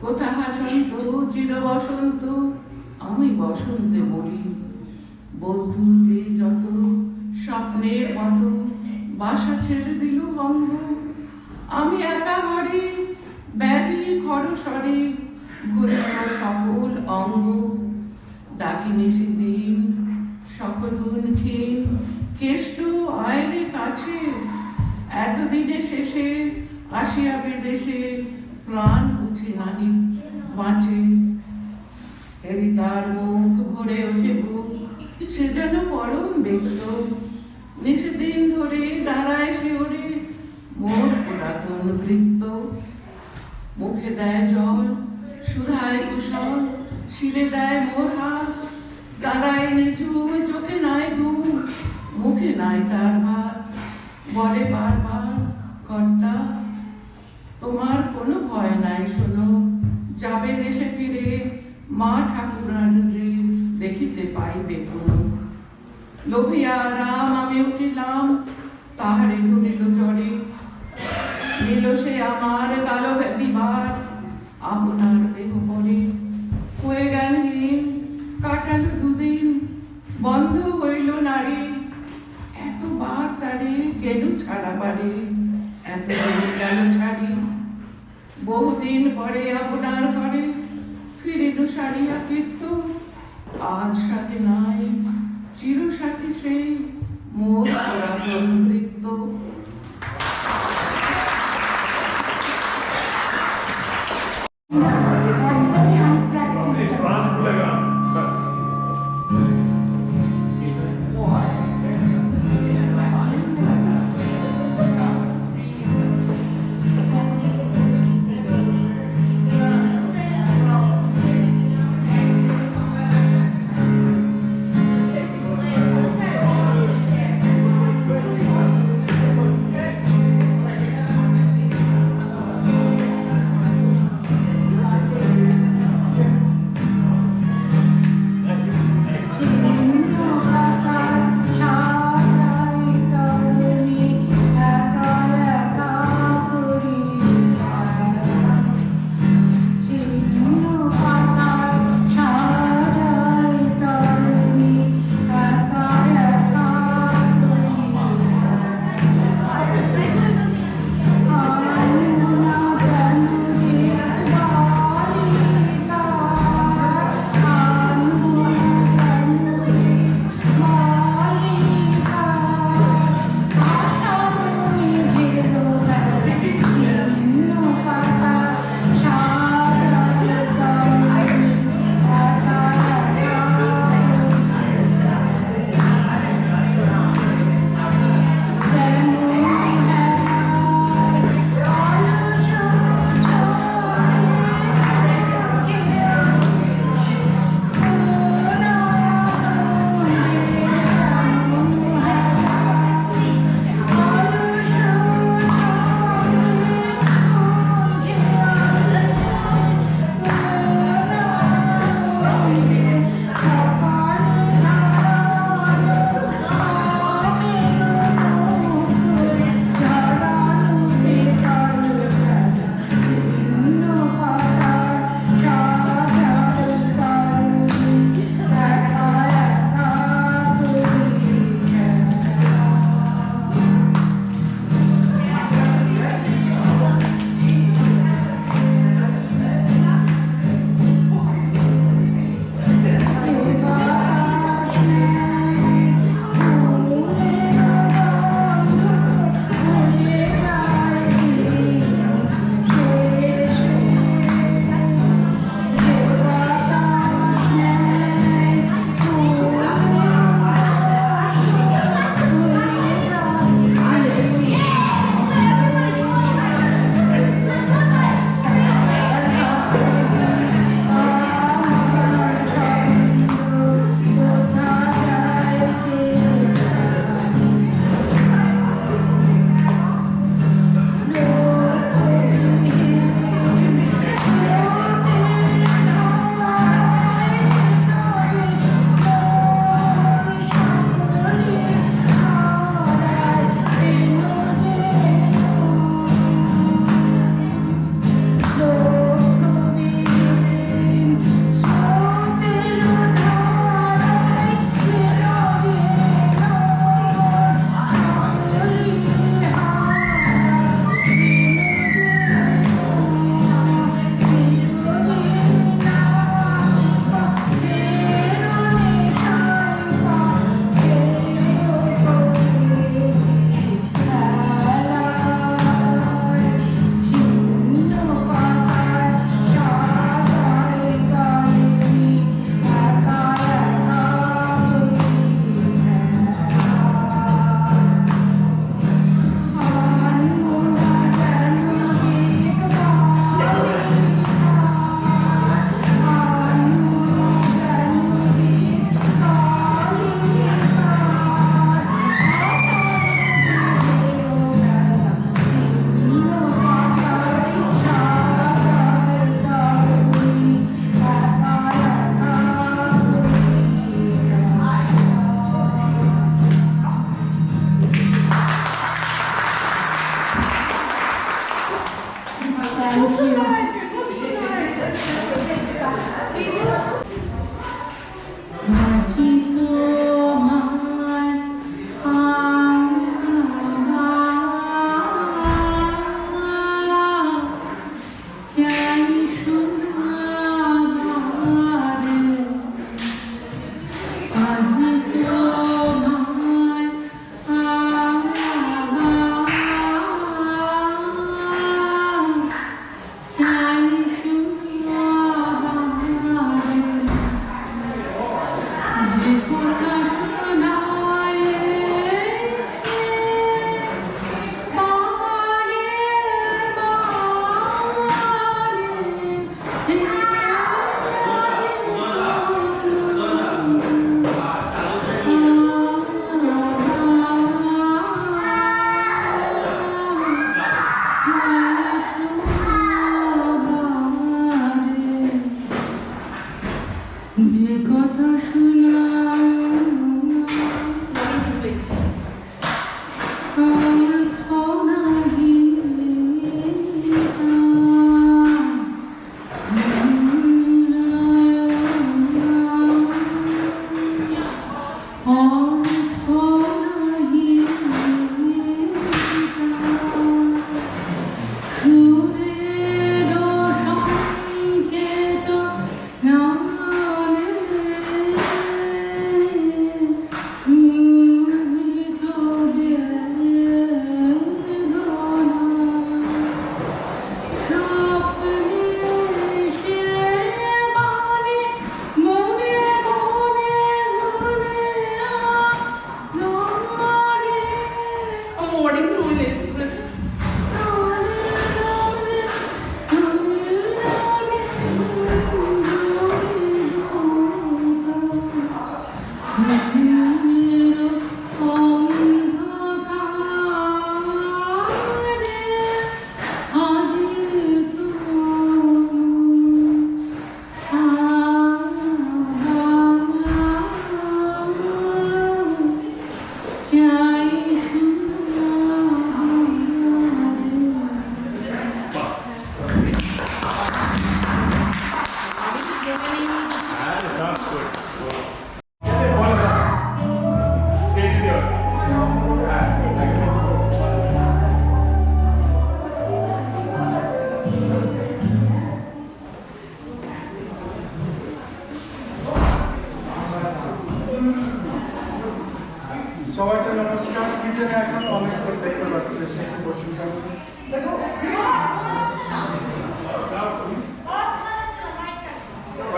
কোথা হাসন্ত চির বসন্ত, আমি বসন্তে মরি। বন্ধু যে যত স্বপ্নের মতো, বাসা ছেড়ে দিল বঙ্গ। আমি একা ঘরে ব্যাধি খরসরে, ঘুরে সকল অঙ্গ। ডাকিনি সেদিন সকল ক্ষীণ, কেষ্ট আয়রে কাছে, এতদিনে শেষে আসিয়া বিদেশে, প্রাণ বুঝি নাহি বাঁচে। হেরি তার মুখ ভরে ওঠে বুক, সে যেন পরম ব্যক্ত। নিষেদিন ধরে দাঁড়ায় শিওরে, মোর পুরাতন বৃত্ত। মুখে দেয় জল, সুধায় কুশল, শিরে দেয় মোর হাত। দাঁড়ায় নিঝুম, চোখে নাই ঘুম, মুখে নাই তার ভাত। বলে বারবার কর্তা, তোমার কোনো ভয় নাই শোনো, যাবে দেশে ফিরে, মা ঠাকুরানী দেখিতে পাইবে কোনো। লোভিয়া রাম আমি উঠিলাম, তাহারে ধরিল জ্বরে নিল সে আমার কালো দিবার আপনার দেহ পরে হয়ে জ্ঞানহীন কাটাল দুদিন বন্ধ হইল নারী এতবার তারে গেল ছাড়া বাড়ি এত গেল ছাড়ি বহুদিন পরে আপনার ঘরে ফিরিল সারিয়া কীর্ত আজ সাথে নাই চির সাথে সেই মোর পুরাতন নৃত্য।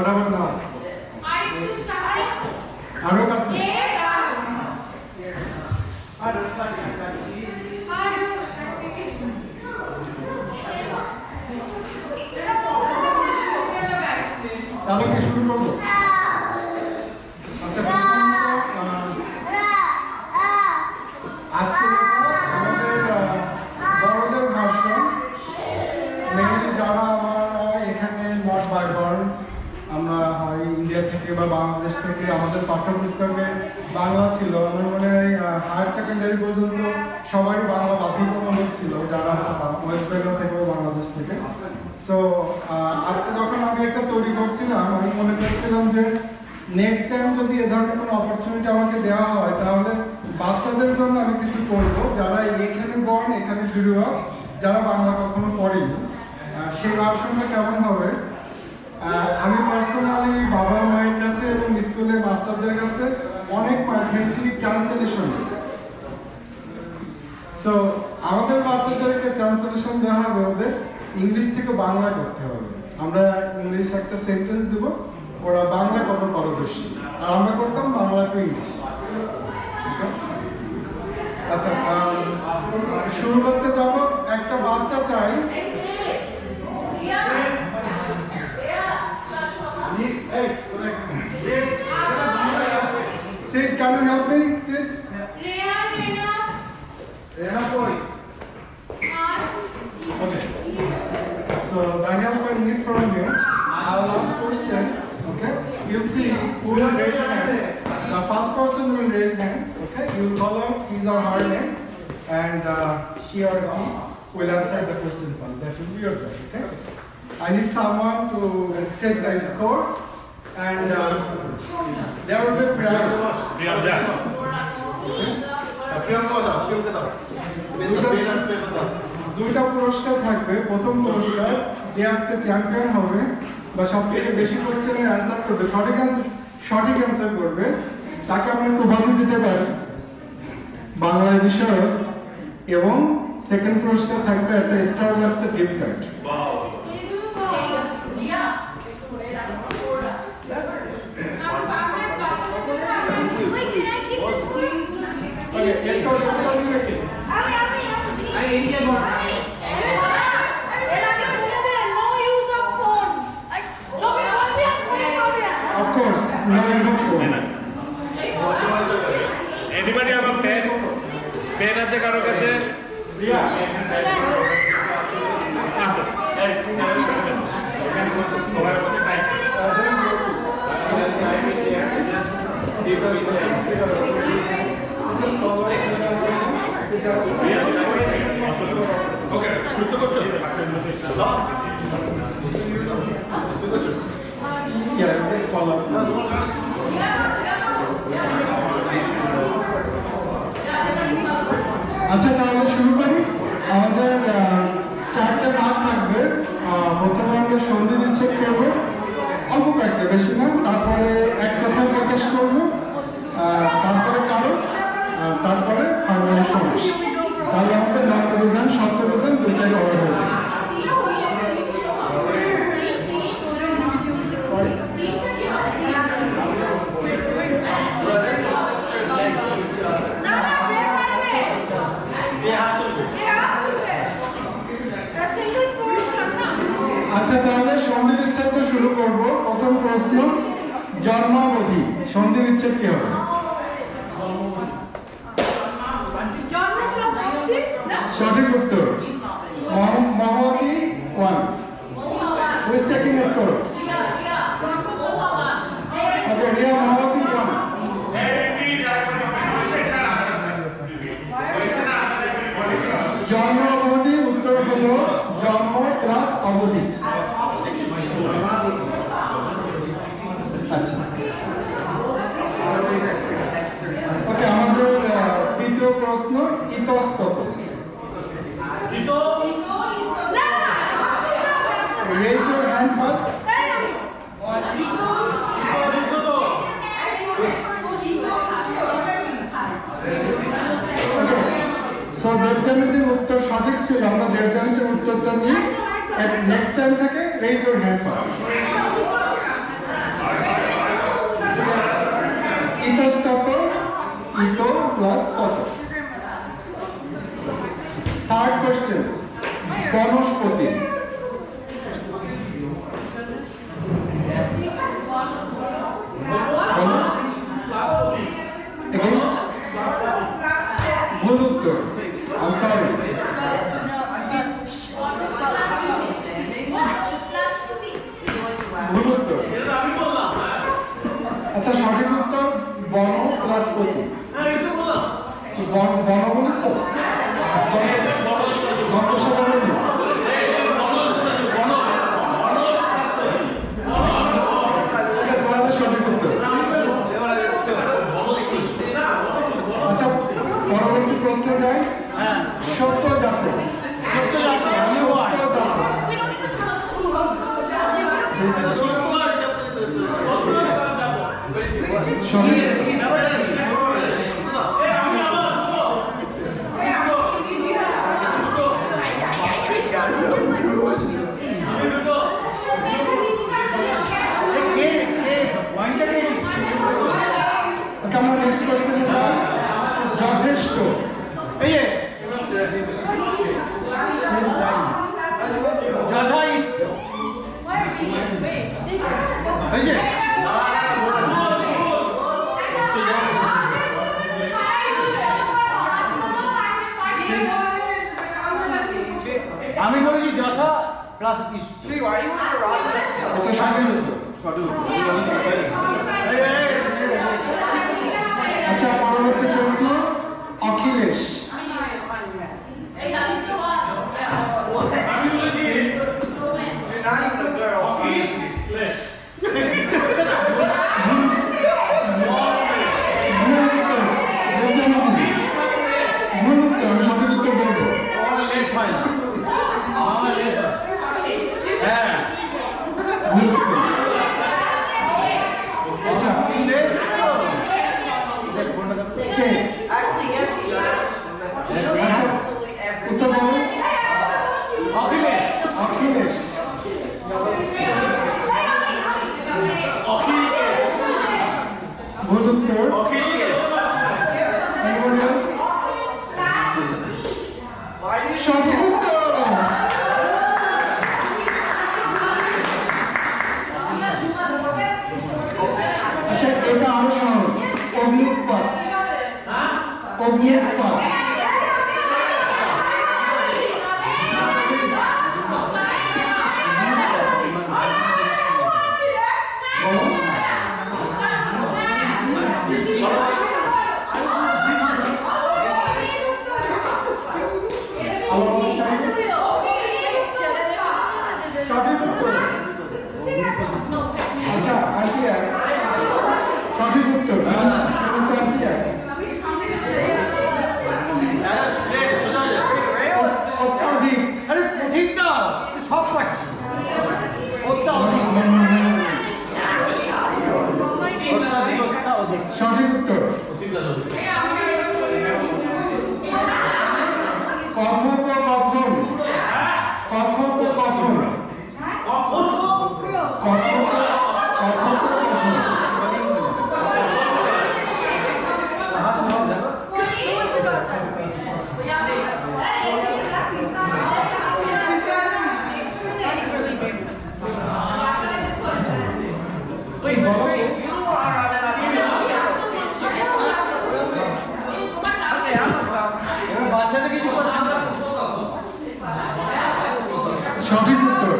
ফটাফট নাও আরো কাছে তাহলে কি শুরু করবো? আচ্ছা আজকে আমাদের বড়দের ভাষণ মেইনলি যারা আমরা এখানে নট বাই বার্ন, আমরা হয় ইন্ডিয়া থেকে বা বাংলাদেশ থেকে, আমাদের পাঠ্যপুস্তকে বাংলা ছিল, আমার মনে হয় হায়ার সেকেন্ডারি পর্যন্ত সবারই বাংলা বাধ্যতামূলক ছিল, যারা ওয়েস্ট বেঙ্গল থেকে বা বাংলাদেশ থেকে। সো আজকে যখন আমি একটা তৈরি করছিলাম, আমি মনে করছিলাম যে নেক্সট টাইম যদি এ ধরনের কোনো অপরচুনিটি আমাকে দেওয়া হয়, তাহলে বাচ্চাদের জন্য আমি কিছু করবো যারা এখানে বর্ন, এখানে শুরু হয়, যারা বাংলা কখনো পড়েনি। সেই ভার্সনটা কেমন হবে? আমি পার্সোনালি বাবা মায়ের কাছে এবং স্কুলের মাস্টারদের কাছে অনেক মার খেয়েছি ট্রান্সলেশন। সো আমাদের বাচ্চাদেরকে ট্রান্সলেশন দেওয়া হবে, ওদের ইংলিশ থেকে বাংলা করতে হবে। আমরা ইংলিশ একটা সেন্টেন্স দেবো, ওরা বাংলা কত পারদর্শী, আর আমরা করতাম বাংলা টু ইংলিশ। আচ্ছা, শুরু করতে যাবো। একটা বাচ্চা চাই Sid, can you help me? Sid? Rena boy. Okay. So the help I need from you, I'll ask question. Okay. You'll see who will raise hand. The first person will raise hand. Okay. You'll call out his or her name, and she or he will answer the question first. That will be your turn. Okay. I need someone to take the score, and there will be prize. দুইটা পুরস্কার থাকবে। প্রথম পুরস্কার, যে আজকে champion হবে বা সব থেকে বেশি কোশ্চেনের অ্যান্সার করবে, সঠিক অ্যান্সার করবে, তাকে আমরা একটু উপাধি দিতে পারি বাংলা বিষয়। এবং সেকেন্ড পুরস্কার থাকবে একটা স্টারবাকসের gift card. Of course, no use of phone. Anybody have a pen? Pen আছে কারো কাছে? Yeah. ওকে, শুনতে পাচ্ছ? Yeah, just follow. আচ্ছা, তাহলে শুরু করি। আমাদের চারটে ভাগ থাকবে। প্রথমে আমরা সন্ধি বিচ্ছেদ করবো, অল্প কয়েকটা, বেশি না। তারপরে এক কথায় প্রকাশ করবো, তারপরে কারণ, তারপরে ফাইনালি সমাস। তাহলে আমাদের নাট্য বিধান, শব্দ বিধান দুইটাই কভার হয়ে যাবে। আচ্ছা, তাহলে সন্ধি বিচ্ছেদ শুরু করব। প্রথম প্রশ্ন, জন্মাবধি সন্ধি বিচ্ছেদ কি হবে? সঠিক উত্তর মহাবতী 1। Who is taking a score? Okay, Ria Mawati 1. জন্ম অবধি উত্তর হলো জন্ম প্লাস অবধি। আচ্ছা, ওকে, আমাদের দ্বিতীয় প্রশ্ন, ইতস্তত। Raise your hand first. So দেবযানীতির উত্তর সঠিক ছিল। আমরা দেবযানীতির উত্তরটা নিয়ে নেক্সট টাইম থেকে raise your hand first. বনস্পতি। Again? ভুল উত্তর। I'm sorry. ভুল উত্তর। আচ্ছা সঠিক উত্তর বন প্লাস পতি। বন বলেছ? সঠিক উত্তর। আচ্ছা পরবর্তী প্রশ্নে যাই। সত্য জাত। আমার নেক্সট কোশ্চেন যথেষ্ট। এই যে যথেষ্ট। এই যে আমি বলেছি যথা প্লাস শ্রী ওয়ারি ওকে সঠিক উত্তর। সঠিক উত্তর। আচ্ছা পরবর্তী প্রশ্ন অখিলেশ। উত্তর বলুন। অখিলেশ। ভুল উত্তর। সঠিক উত্তর। আচ্ছা এটা আরো সহজ। অগ্নুৎপাত। অগ্নুৎপাত। সঠিক উত্তর। আচ্ছা আসিয়া সঠিক উত্তর। অত্যাধিক। আরে ঠিক না সব পাচ্ছি। সঠিক উত্তর। কথোপকথন। কথোপকথন। সঠিক উত্তর।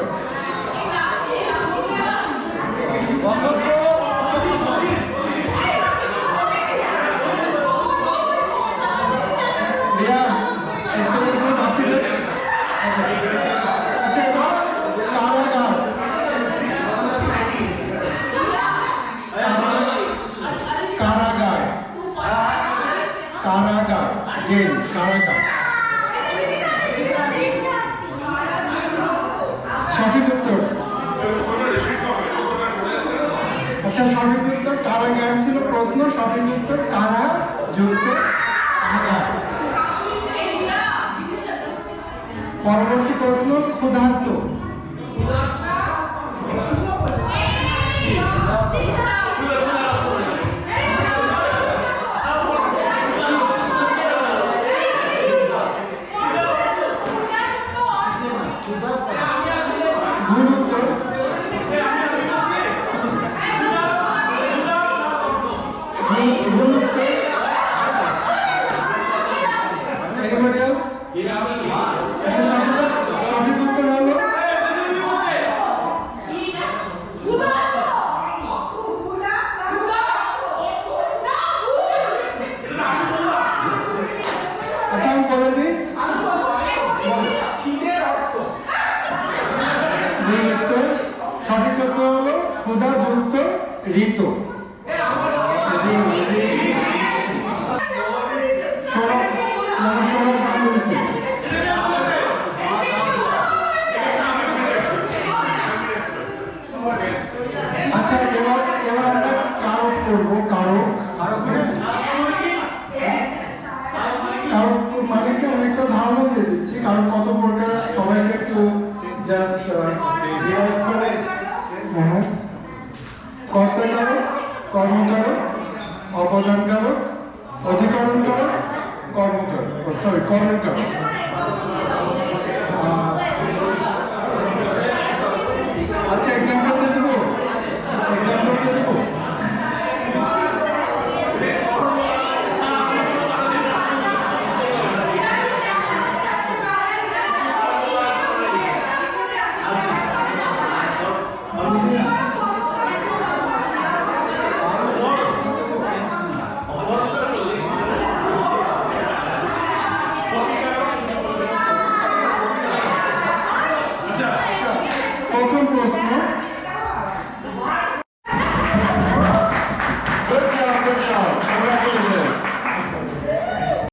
আচ্ছা এবার কারাগার। কারাগার। কারাগার। জেল। কারাগার। সঠিক উত্তর। আচ্ছা সঠিক উত্তর কারাগার ছিল প্রশ্ন। সঠিক উত্তর কারা যুক্ত কারাগার। পরবর্তী প্রশ্ন ক্ষুধার্ত। ক্ষুধাযুক্ত ঋত আচ্ছা এবার আমরা কারক করবো কারক মানে কি অনেকটা ধারণা দিয়ে দিচ্ছি কারণ কত প্রকার সবাইকে একটু জাস্ট রিভাইজ করে কর্তাকারক কর্মকারক অবদানকারক অধিকরণকারক কর্মকারক সরি করণকারক